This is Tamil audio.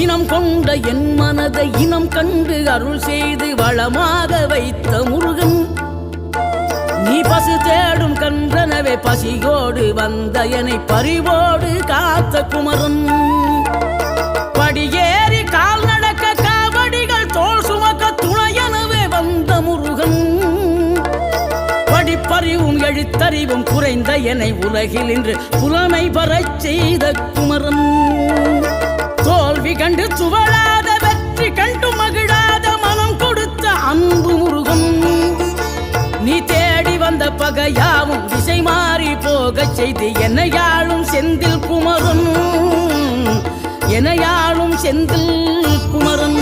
இனம் கொண்ட என் மனதை இனம் கண்டு அருள் செய்து வளமாக வைத்த முருகன், நீ பசு தேடும் கன்றனவே பசியோடு வந்த என்னை பறிவோடு காத்த குமரன், படியேறி கால் நடக்க காவடிகள் தோல் சுமக்க துணையனவே வந்த முருகன், படிப்பறிவும் எழுத்தறிவும் குறைந்த என்னை உலகில் இன்று புலமை பெறச் செய்த குமரன், தோல்வி கண்டு துவளாத வெற்றி கண்டு மகிழாத மனம் கொடுத்த அன்பு முருகன், நீ தேடி வந்த பகையாவும் திசை மாறி போகச் செய்து என்னையாளும் செந்தில் குமரன், என்னையாளும் செந்தில் குமரன்.